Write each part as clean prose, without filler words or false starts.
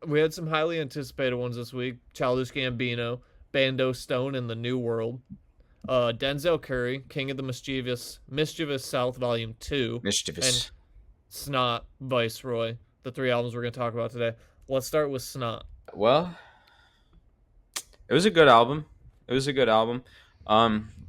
We had some highly anticipated ones this week. Childish Gambino, Bando Stone in the New World, Denzel Curry, King of the Mischievous South Volume 2, and Mischievous. Snot, Viceroy. The three albums we're going to talk about today. Let's start with Snot. Well, it was a good album. It was a good album.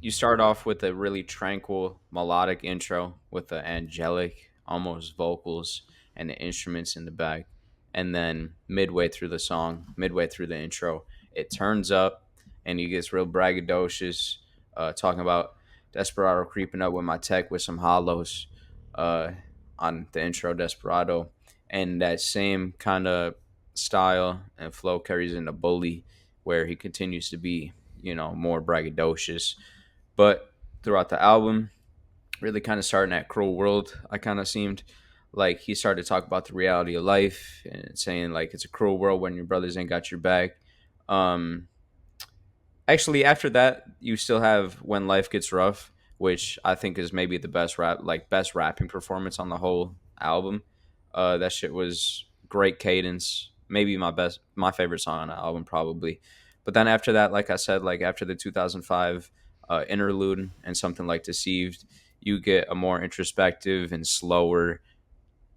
You start off with a really tranquil melodic intro with the angelic, almost vocals and the instruments in the back, and then midway through the intro, it turns up and he gets real braggadocious, talking about Desperado creeping up with my tech with some hollows, uh, on the intro Desperado, and that same kind of style and flow carries into Bully where he continues to be, more braggadocious. But throughout the album, really kind of starting at Cruel World, I kind of seemed like he started to talk about the reality of life and saying like it's a cruel world when your brothers ain't got your back. Um, Actually, after that, you still have When Life Gets Rough, which I think is maybe the best rapping performance on the whole album. That shit was great cadence. Maybe my favorite song on the album, probably. But then after that, like I said, like after the 2005 interlude and something like Deceived, you get a more introspective and slower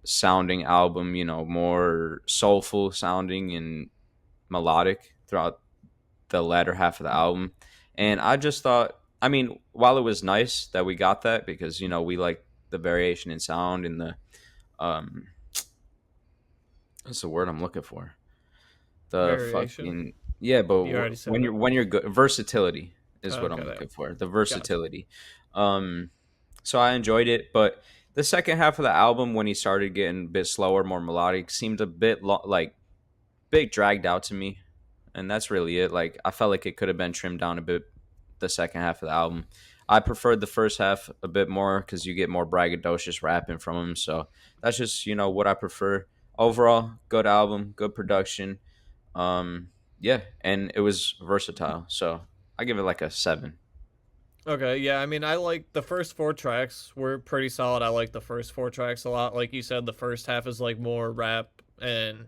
sounding album. More soulful sounding and melodic throughout the latter half of the album. And I just thought, I mean, while it was nice that we got that because we like the variation in sound and the um, what's the word I'm looking for? The Variation. fucking yeah, but You already said when it. you're good, versatility is what I'm Okay, there. looking for. The Gotcha. versatility. Um, so I enjoyed it, but the second half of the album when he started getting a bit slower, more melodic, seemed a bit like big dragged out to me, and that's really it. Like I felt like it could have been trimmed down a bit. The second half of the album, I preferred the first half a bit more because you get more braggadocious rapping from him. So that's just what I prefer. Overall, good album, good production. Yeah, and it was versatile. So I give it like a 7. Okay, yeah, I mean, I like the first four tracks were pretty solid. I like the first four tracks a lot. Like you said, the first half is like more rap and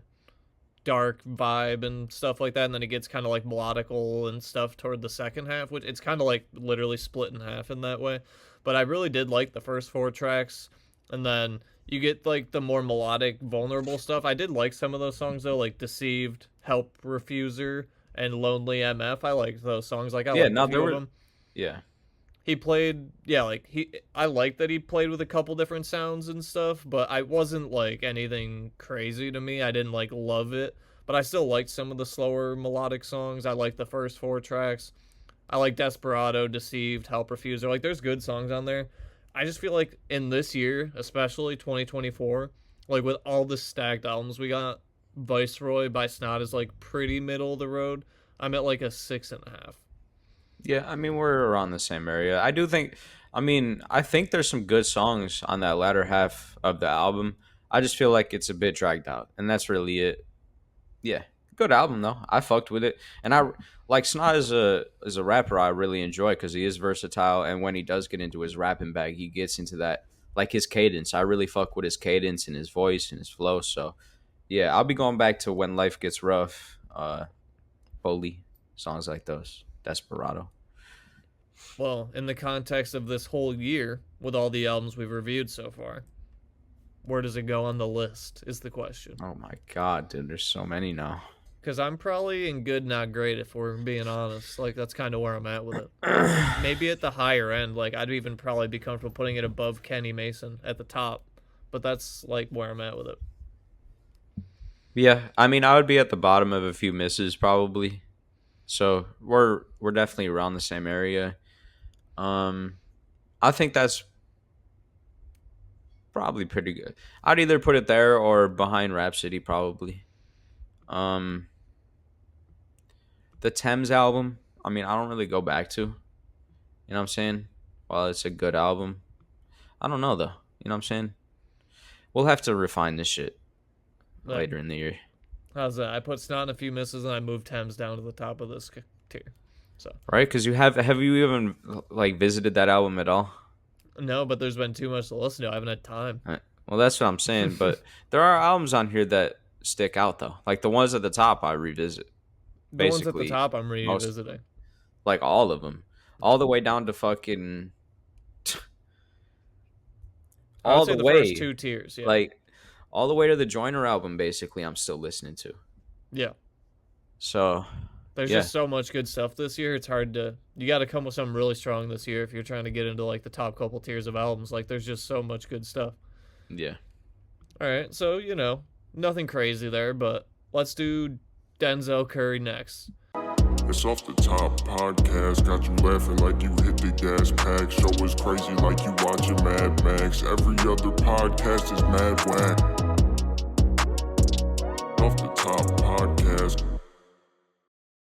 dark vibe and stuff like that, and then it gets kind of like melodical and stuff toward the second half, which it's kind of like literally split in half in that way. But I really did like the first four tracks, and then you get like the more melodic, vulnerable stuff. I did like some of those songs though, like "Deceived," "Help Refuser," and "Lonely MF." I liked those songs. Like I Yeah, liked a no, there few of were them. yeah. He played, yeah, like I like that he played with a couple different sounds and stuff, but I wasn't like anything crazy to me. I didn't like love it, but I still liked some of the slower melodic songs. I like the first four tracks. I like Desperado, Deceived, Help Refuser. Like there's good songs on there. I just feel like in this year, especially 2024, like with all the stacked albums we got, Viceroy by Snot is like pretty middle of the road. I'm at like a 6.5. Yeah, I mean we're around the same area. I do think I think there's some good songs on that latter half of the album. I just feel like it's a bit dragged out, and that's really it. Yeah, good album though. I fucked with it, and I like Snot as a rapper. I really enjoy because he is versatile, and when he does get into his rapping bag, he gets into that like his cadence. I really fuck with his cadence and his voice and his flow. So yeah, I'll be going back to When Life Gets Rough, Bully, songs like those, Desperado. Well, in the context of this whole year, with all the albums we've reviewed so far, where does it go on the list? Is the question. Oh my god, dude, there's so many now. Because I'm probably in good, not great, if we're being honest. Like, that's kind of where I'm at with it. Maybe at the higher end, like, I'd even probably be comfortable putting it above Kenny Mason at the top. But that's, like, where I'm at with it. Yeah, I mean, I would be at the bottom of a few misses probably. So we're definitely around the same area. Um, I think that's probably pretty good. I'd either put it there or behind Rhapsody probably. Um, the Thames album. I mean, I don't really go back to. You know what I'm saying? While it's a good album, I don't know though. You know what I'm saying? We'll have to refine this shit But later in the year, how's that? I put Snot in a few misses and I moved Thames down to the top of this tier. So, right? Because have you even like visited that album at all? no, but there's been too much to listen to. I haven't had time. Well, that's what I'm saying. But there are albums on here that stick out though. Like the ones at the top, I revisit The ones at the basically top, I'm most of revisiting. them, like all of them, all the way down to fucking I would all say the the first way, two tiers. Yeah. like all the way to the Joyner album. Basically, I'm still listening to. Yeah. So There's yeah, just so much good stuff this year. It's hard to. You got to come with something really strong this year if you're trying to get into like the top couple tiers of albums. Like, there's just so much good stuff. yeah. All right, so nothing crazy there, but let's do Denzel Curry next. It's Off the Top podcast, got you laughing like you hit the gas pack. Show is crazy like you watching Mad Max. Every other podcast is mad whack. Off the Top podcast.